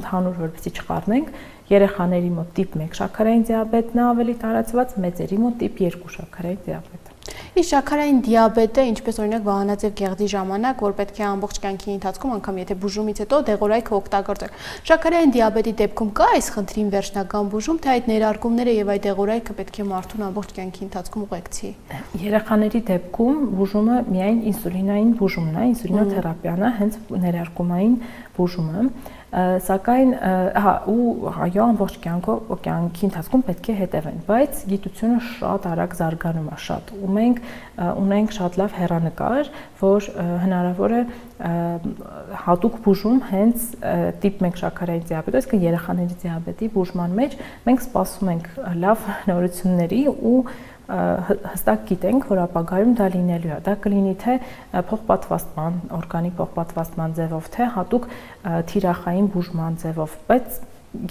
ընդհանուր որպեսզի չխառնենք, երեխաների մոտ տիպ 1 շաքարային դիաբետն է ավելի տարածված, մեծերի մոտ տիպ 2 շաքարային դիաբետը։ Իսկ շաքարային դիաբետը, ինչպես օրինակ վահանաձև գեղձի ժամանակ, որ պետք է ամբողջ կյանքի ընթացքում, անգամ եթե բուժումից հետո դեղորայքը օգտագործել։ Շաքարային դիաբետի դեպքում կա այս խնդրին վերջնական բուժում, թե այդ ներարկումները եւ այդ դեղորայքը պետք է մարդուն ամբողջ կյանքի ընթացքում ուղեկցի։ Երեխաների դեպքում բուժումը միայն ինսուլինային բուժումն է, ինսուլինոթերապիան է, հենց ներարկումային բուժումը, սակայն այո ամբողջ կյանքի ընթացքում պետք է հետևեն, բայց գիտությունը շատ արագ զարգանում է շատ ու մենք ունենք շատ լավ հեռանկար, որ հնարավոր է հատուկ բուժում հենց տիպ 1 շաքարային դիաբետի, այսինքն երեխաների դիաբետի բուժման մեջ մենք սպասում ենք լավ նորությունների ու հստակ գիտենք, որ ապագայում դա լինելու է, դա կլինի թե փոխպատվաստման, օրգանի փոխպատվաստման ձևով, թե հատուկ թիրախային բուժման ձևով, բայց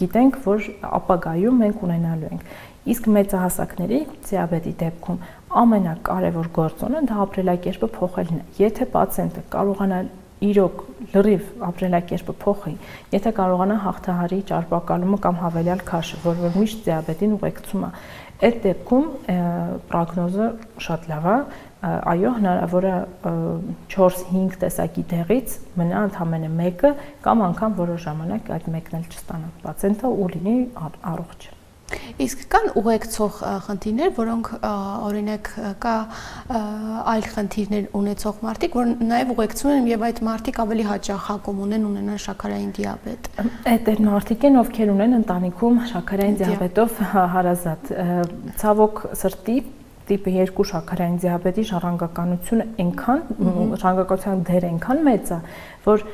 գիտենք, որ ապագայում մենք ունենալու ենք։ Իսկ մեծահասակների դիաբետի դեպքում ամենակարևոր գործոնը դա ապրելակերպը փոխելն է։ Եթե պացիենտը կարողանա իրոք լրիվ ապրելակերպը փոխի, եթե կարողանա հաղթահարի ճարպակալումը կամ հավելյալ քաշը, որ միշտ դիաբետին ուղեկցում է, այդ դեպքում պրոգնոզը շատ լավ է, այո, հնարավոր է 4-5 տեսակի դեղից մնա ընդամենը մեկը կամ անգամ որոշ ժամանակ այդ մեկն էլ չստանա պացիենտը ու լինի առողջ։ Իսկ կան ուղեկցող խնդիրներ, որոնք օրինակ կա այլ խնդիրներ ունեցող մարդիկ, որ նաև ուղեկցում են եւ այդ մարդիկ ավելի հաճախ ակում ունենան շաքարային դիաբետ։ Այդ են մարդիկ են, ովքեր ունեն ընտանիքում շաքարային դիաբետով հարազատ։ Ցավոք սրտի տիպը 2 շաքարային դիաբետի ժառանգականությունը ժառանգականության դերը այնքան մեծ է, որ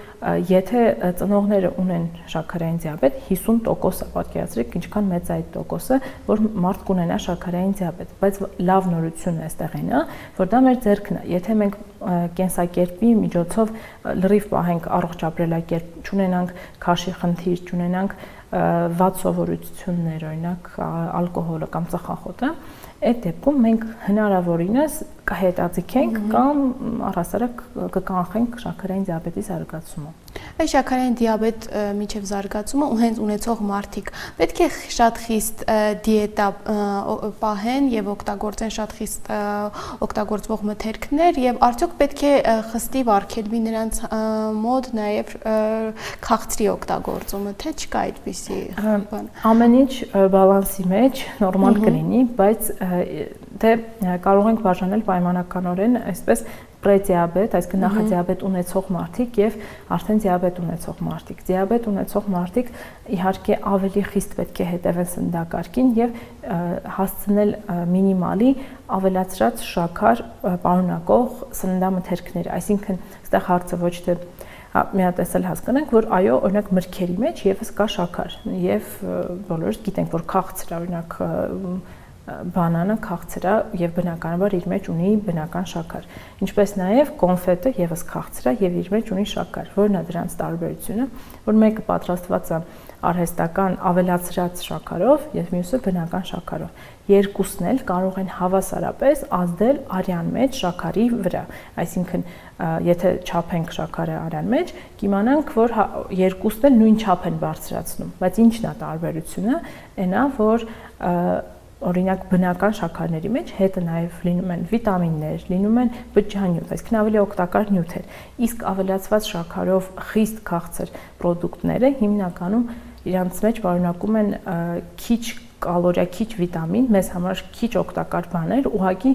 եթե ծնողները ունեն շաքարային դիաբետ, 50% պատկերացրեք ինչքան մեծ է այդ տոկոսը, որ մարդ կունենա շաքարային դիաբետ, բայց լավ նորությունն այստեղ այն է, որ դա մեր ձեռքն է։ Եթե մենք կենսակերպի միջոցով լրիվ պահենք առողջ ապրելակերպ, չունենանք քաշի խնդիր, չունենանք վատ սովորություններ, օրինակ ալկոհոլը կամ ծխախոտը, այդ դեպքում մենք հնարավորինս կհետաձգենք կամ առհասարակ կկանխենք շաքարային դիաբետի զարգացումը։ Այս շաքարային դիաբետ միջև զարգացումը ու հենց ունեցող մարդիկ պետք է շատ խիստ դիետա պահեն եւ օգտագործեն շատ խիստ օգտագործվող մթերքներ եւ արդյոք պետք է խստիվ արգելվի նրանց մոտ նաեւ քաղցրի օգտագործումը, թե չկա այդպիսի բան։ Ամեն ինչ բալանսի մեջ նորմալ կլինի, բայց դե կարող ենք բաժանել պայմանականորեն այսպես պրեդիաբետ, այսինքն նախադիաբետ ունեցող մարդիկ եւ արդեն դիաբետ ունեցող մարդիկ։ Դիաբետ ունեցող մարդիկ իհարկե ավելի խիստ պետք է հետևեն սննդակարգին եւ հասցնել մինիմալի ավելացրած շաքար պարունակող սննդամթերքներ, այսինքն այստեղ հարցը ոչ թե մի հատ էլ հասկանանք, որ այո, օրինակ մրգերի մեջ եւս կա շաքար եւ բոլորս գիտենք, որ քաղցր, օրինակ բանանը քաղցր է եւ բնականաբար իր մեջ ունի բնական շաքար։ Ինչպես նաեւ կոնֆետը եւս քաղցր է եւ իր մեջ ունի շաքար։ Որն է դրանց տարբերությունը, որ մեկը պատրաստված է արհեստական ավելացրած շաքարով եւ մյուսը բնական շաքարով։ Երկուսն էլ կարող են հավասարապես ազդել արյան մեջ շաքարի վրա։ Այսինքն, եթե չափենք շաքարը արյան մեջ, կիմանանք, որ երկուսն էլ նույն չափ են բարձրացնում։ Բայց ինչն է տարբերությունը, այն է, որ օրինակ բնական շաքարների մեջ հետը նաև լինում են վիտամիններ, լինում են բջջանյութ, այսինքն ավելի օգտակար նյութեր։ Իսկ ավելացված շաքարով խիստ քաղցր պրոդուկտները հիմնականում իրանց մեջ պարունակում են քիչ կալորիա, քիչ վիտամին, մեզ համար քիչ օգտակար բաներ, ուղղակի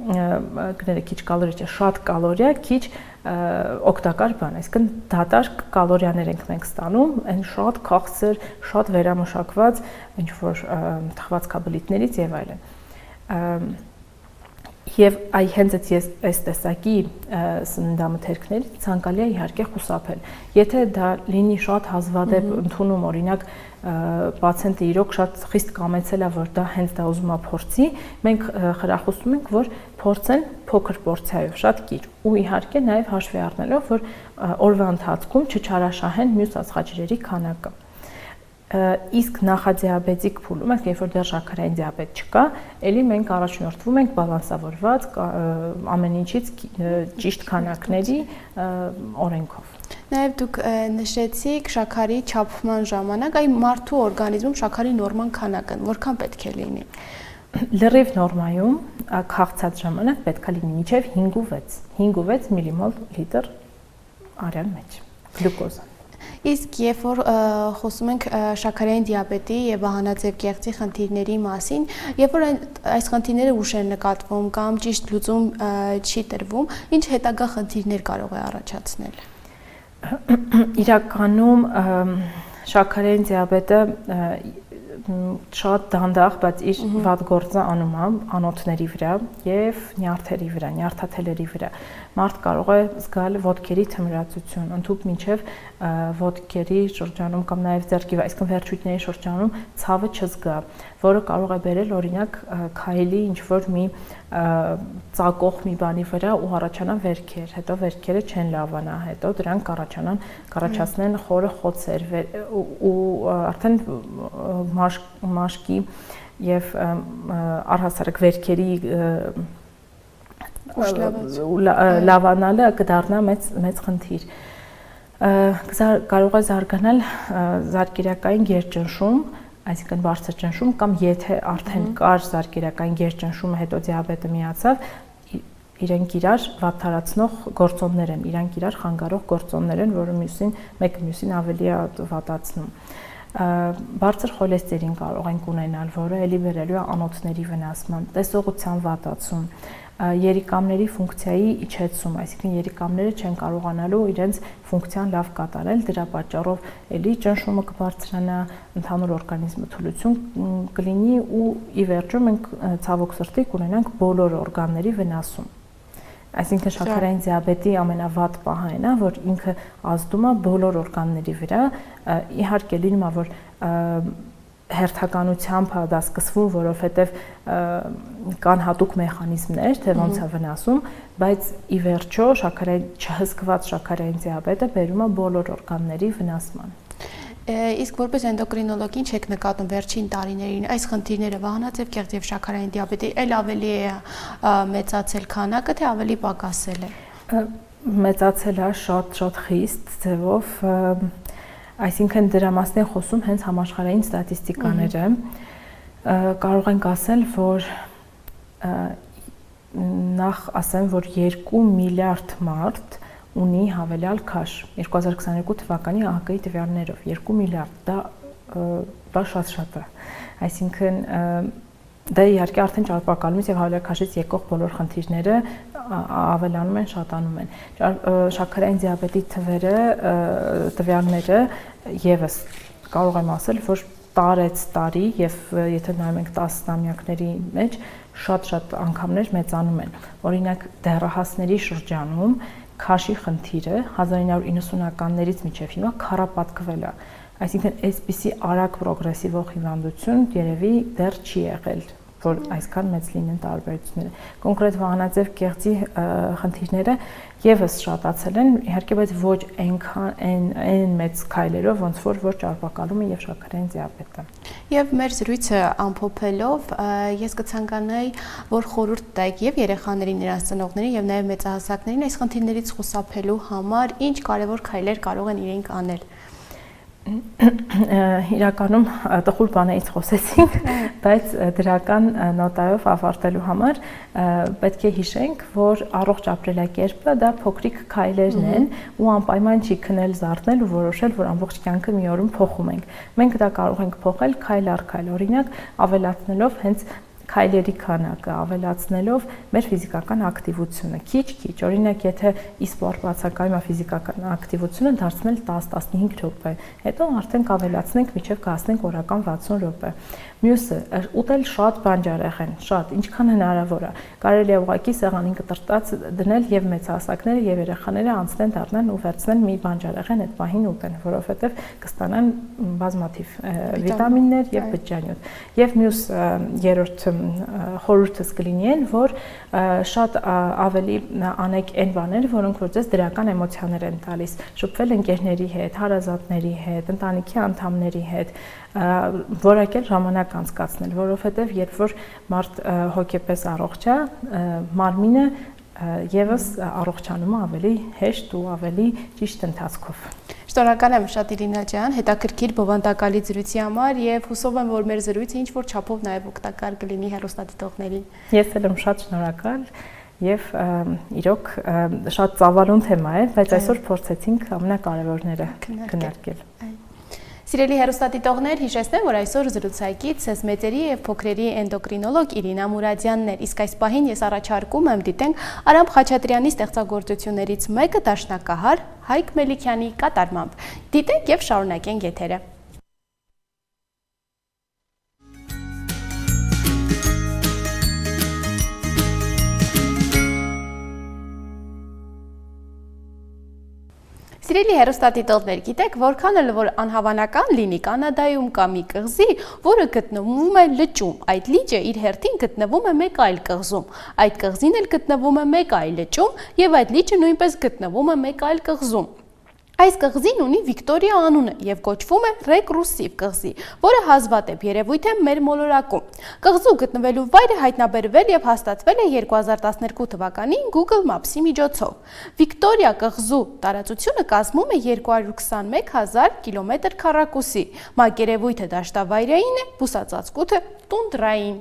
գները քիչ կալորիա, շատ կալորիա, քիչ օգտակար բան, այսինքն դատարկ կալորիաներ ենք մենք ստանում, այն շատ քաղցր, շատ վերամշակված ինչ-որ թխվածքաբլիթներից եւ այլն։ Եվ հենց այս տեսակի սննդամթերքներից ցանկալի է իհարկե խուսափել։ Եթե դա լինի շատ հազվադեպ ընդունում, օրինակ պացիենտը իրոք շատ խիստ կամեցել է, որ դա հենց դա ուզում է փորձի, մենք խրախուսում ենք, որ փորձեն փոքր պորցիայով, շատ կիր, ու իհարկե նաև հաշվի առնելով, որ օրվա ընթացքում չչարաշահեն մյուս ածխաջրերի քանակը։ Իսկ նախադիաբետիկ փուլում, երբ որ դեռ շաքարային դիաբետ չկա, ելի մենք առաջնորդվում ենք բալանսավորված ամեն ինչից ճիշտ քանակների օրենքով։ Նաև դուք նշեցիք շաքարի չափման ժամանակ, այ մարդու օրգանիզմում շաքարի նորմալ քանակը որքան պետք է լինի։ Լրիվ նորմայում քաղցած ժամանակ պետք է լինի մինչև 5-6 միլիմոլ լիտր արյան մեջ գլյուկոզը։ Իսկ երբ որ խոսում ենք շաքարային դիաբետի եւ վահանաձև կեղծի խնդիրների մասին, երբ որ այս խնդիրները ուշ են նկատվում կամ ճիշտ լուծում չի տրվում, ինչ հետագա խնդիրներ կարող է առաջացնել։ Իրականում շաքարային դիաբետը շատ դանդաղ, բայց իր վատ գործը անում է անոթների վրա եւ նյարդերի վրա, նյարդաթելերի վրա։ Մարդ կարող է զգալ ոտքերի թմրացություն, ընդհանուր մինչև ոտքերի շրջանում կամ նաև ձեռքի, այսինքն վերջույթների շրջանում ցավը չզգա, որը կարող է բերել օրինակ քայլի ինչ-որ մի ծակող մի բանի վրա ու առաջանան վերքեր, հետո վերքերը չեն լավանա, հետո դրանք կառաջացնեն խորը խոցեր ու արդեն մաշկի եւ առհասարակ վերքերի լավանալը կդառնա մեծ խնդիր։ Կարող է զարգանալ զարկերակային գերճնշում, այսինքն բարձր ճնշում, կամ եթե արդեն կար զարկերակային գերճնշումը, հետո դիաբետը միացավ, իրենք իրար վատթարացնող գործոններ են, իրանք իրար խանգարող գործոններ են, որը մեկը մյուսին ավելի է վատացնում։ Բարձր խոլեստերին կարող ենք ունենալ, որը էլի բերելու է անոթների վնասման, տեսողության վատացում, երիկամների ֆունկցիայի իջեցում, այսինքն երիկամները չեն կարողանալու իրենց ֆունկցիան լավ կատարել, դրա պատճառով էլի ճնշումը կբարձրանա, ընդհանուր օրգանիզմը թուլություն կլինի ու ի վերջո մենք ցավոք սրտի կունենանք բոլոր օրգանների վնասում։ Այսինքն շաքարային դիաբետի ամենավատ պահը այն է, որ ինքը ազդում է բոլոր օրգանների վրա, իհարկե լինում է, որ հերթականությամբ դա սկսվում, որովհետև կան հատուկ մեխանիզմներ, թե ոնց է վնասում, բայց ի վերջո չհսկված շաքարային դիաբետը բերում է բոլոր օրգանների վնասման։ Իսկ որպես էնդոկրինոլոգ ինչ եք նկատում վերջին տարիներին այս խնդիրները վահանաձև կեղծ եւ շաքարային դիաբետի էլ ավելի է մեծացել քանակը, թե ավելի պակասել է։ Մեծացել է շատ խիստ ձևով, այսինքն դրա մասին են խոսում հենց համաշխարհային ստատիստիկաները։ Կարող ենք ասել, որ նախ ասեմ, որ 2 միլիարդ մարդ ունի հավելյալ քաշ 2022 թվականի ԱՀԿ-ի տվյալներով 2 միլիարդ, դա շատ է, այսինքն դա իհարկե արդեն ճարպակալումից եւ հավելյալ քաշից եկող բոլոր խնդիրները ավելանում են, շատանում են։ Շաքարային դիաբետի տվյալները եւս կարող եմ ասել, որ տարեց տարի եւ եթե նայում ենք 10 տասնամյակների մեջ շատ անգամներ մեծանում են։ Օրինակ դեռահասների շրջանում քաշի խնդիրը 1990-ականներից մինչև հիմա քառապատկվել է, այսինքն այսպիսի արագ պրոգրեսիվ հիվանդություն երևի դեռ չի եղել, որ այսքան մեծ լինեն տարբերությունները։ Կոնկրետ վահանաձև կեղծի խնդիրները եւս շատացել են, իհարկե, բայց ոչ այն մեծ քայլերով, ոնց որ ճարպակալումը եւ շաքարային դիաբետը։ Եվ մեր զրույցը ամփոփելով, ես կցանկանայի, որ խորհուրդ տայք եւ երեխաներին, նրանց ծնողներին եւ նաեւ մեծահասակներին այս խնդիրներից խուսափելու համար ինչ կարեւոր քայլեր կարող են իրենք անել։ Իրականում տխուր բաներից խոսեցինք, բայց դրական նոտայով ավարտելու համար պետք է հիշենք, որ առողջ ապրելակերպը դա փոքրիկ քայլերն են ու անպայման չի քնել, զարթնել ու որոշել, որ ամբողջ կյանքը մի օրում փոխում ենք։ Մենք դա կարող ենք փոխել քայլ առ քայլ, օրինակ ավելացնելով հենց քայլերի քանակը, ավելացնելով մեր ֆիզիկական ակտիվությունը, քիչ, օրինակ եթե իսպորտ բացակայում է ֆիզիկական ակտիվությունը դարձնել 10-15 րոպե, հետո արդեն կավելացնենք մինչև կհասնենք օրական 60 րոպե։ Մյուսը, ուտել շատ բանջարեղեն, շատ, ինչքան հնարավոր է։ Կարելի է ուղղակի սեղանին կտրտած դնել եւ մեծահասակները եւ երեխաները անցնեն, դառնան ու վերցնեն մի բանջարեղեն այդ պահին ուտեն, որովհետեւ կստանան բազմաթիվ վիտամիններ եւ բջջանյութ։ Եվ մյուս երրորդ խորհուրդս կլինի այն, որ շատ ավելի անեք այն բաներ, որոնք որ ձեզ դրական էմոցիաներ են տալիս, շփվել ընկերների հետ, հարազատների հետ, ընտանիքի անդամների հետ, որակել ժամանակ անցկացնել, որովհետև երբ որ մարդ հոգեպես առողջ է, մարմինը եւս առողջանում է ավելի հեշտ ու ավելի ճիշտ ընթացքով։ Շնորհակալ եմ շատ Իրինա ջան, հետաքրքիր բովանդակալի զրույցի համար եւ հուսով եմ, որ մեր զրույցը ինչ որ չափով նաեւ օգտակար կլինի հեռուստադիտողներին։ Ես էլ եմ շատ շնորհակալ եւ իրոք շատ ծավալուն թեմա է, բայց այսօր փորձեցինք ամենակարևորները քննարկել։ Սիրելի հեռուստադիտողներ, հիշեցնեմ, որ այսօր զրուցակից սեզմետերի եւ փոքրերի էնդոկրինոլոգ Իրինա Մուրադյանն էր, իսկ այս պահին ես առաջարկում եմ դիտենք Արամ Խաչատրյանի ստեղծագործություններից մեկը դաշնակահար Հայկ Մելիքյանի կատարմամբ։ Դիտենք եւ շարունակենք եթերը։ Սիրելի հեռուստադիտողներ, գիտեք, որքան էլ որ անհավանական լինի, Կանադայում կա մի կղզի, որը գտնվում է լճում։ Այդ լիճը իր հերթին գտնվում է մեկ այլ կղզում։ Այդ կղզին էլ գտնվում է մեկ այլ լճում, եւ այդ լիճը նույնպես գտնվում է մեկ այլ կղզում։ Այս կղզին ունի Վիկտորիա անունը եւ կոչվում է ռեկուրսիվ կղզի, որը հազվադեպ երևույթ է մեր մոլորակում։ Կղզու գտնվելու վայրը հայտնաբերվել եւ հաստատվել է 2012 թվականին Google Maps-ի միջոցով։ Վիկտորիա կղզու տարածությունը կազմում է 221,000 կիլոմետր²։ Մակերևույթը դաշտավայրային է, բուսածածկութը տունդրային։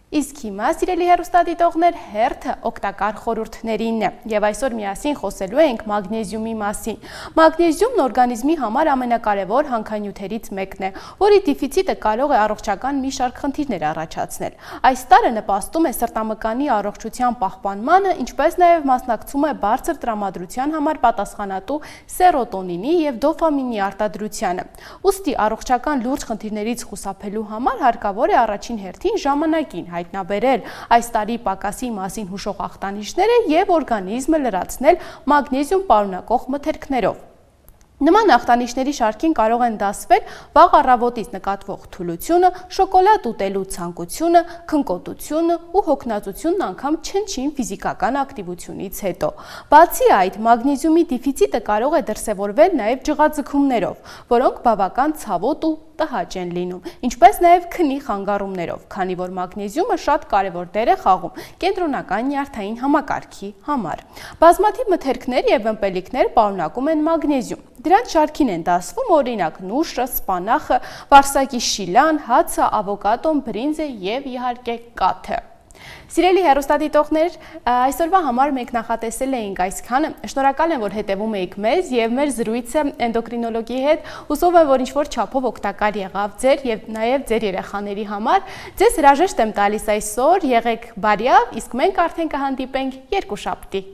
Իսկ հիմա, սիրելի հեռուստադիտողներ, հերթը օգտակար խորհուրդներինն է եւ այսօր միասին խոսելու ենք մագնեզիումի մասին։ Մագնեզիումն օրգանիզմի համար ամենակարևոր հանքանյութերից մեկն է, որի դեֆիցիտը կարող է առողջական մի շարք խնդիրներ առաջացնել։ Այս տարը նպաստում է սրտամկանի առողջության պահպանմանը, ինչպես նաեւ մասնակցում է բարձր տրամադրության համար պատասխանատու սերոտոնինի եւ դոֆամինի արտադրությանը։ Ուստի առողջական լուրջ խնդիրներից խուսափելու համար հարկավոր է առաջին հերթին ժամանակին հայտնաբերել այս տարի պակասի մասին հուշող ախտանիշները եւ օրգանիզմը լրացնել մագնեզիում պարունակող մթերքներով։ Նման ախտանիշների շարքին կարող են դասվել վաղ առավոտից նկատվող թուլությունը, շոկոլադ ուտելու ցանկությունը, քնկոտությունը ու հոգնածությունն անգամ չնչին ֆիզիկական ակտիվությունից հետո։ Բացի այդ, մագնեզիումի դեֆիցիտը կարող է դրսևորվել նաև ջղաձգումներով, որոնք բավական ցավոտ ու տհաճ են լինում, ինչպես նաև քնի խանգարումներով, քանի որ մագնեզիումը շատ կարևոր դեր է խաղում կենտրոնական նյարդային համակարգի համար։ Բազմաթիվ մթերքներ եւ ըմպելիքներ պարունակում են մագնեզիում։ Դրանց շարքին են դասվում օրինակ նուշը, սպանախը, վարսակի շիլան, հացը, ավոկադոն, բրինձը եւ իհարկե կաթը։ Սիրելի հեռուստադիտողներ, այսօրվա համար մենք նախատեսել էինք այսքանը։ Շնորհակալ եմ, որ հետևում եք մեզ եւ մեր զրույցը էնդոկրինոլոգի հետ։ Հուսով եմ, որ ինչ-որ չափով օգտակար եղավ ձեր եւ նաեւ ձեր երեխաների համար։ Ձեզ հրաժեշտ եմ տալիս այսօր, եղեք բարյավ, իսկ մենք արդեն կհանդիպենք երկուշաբթի։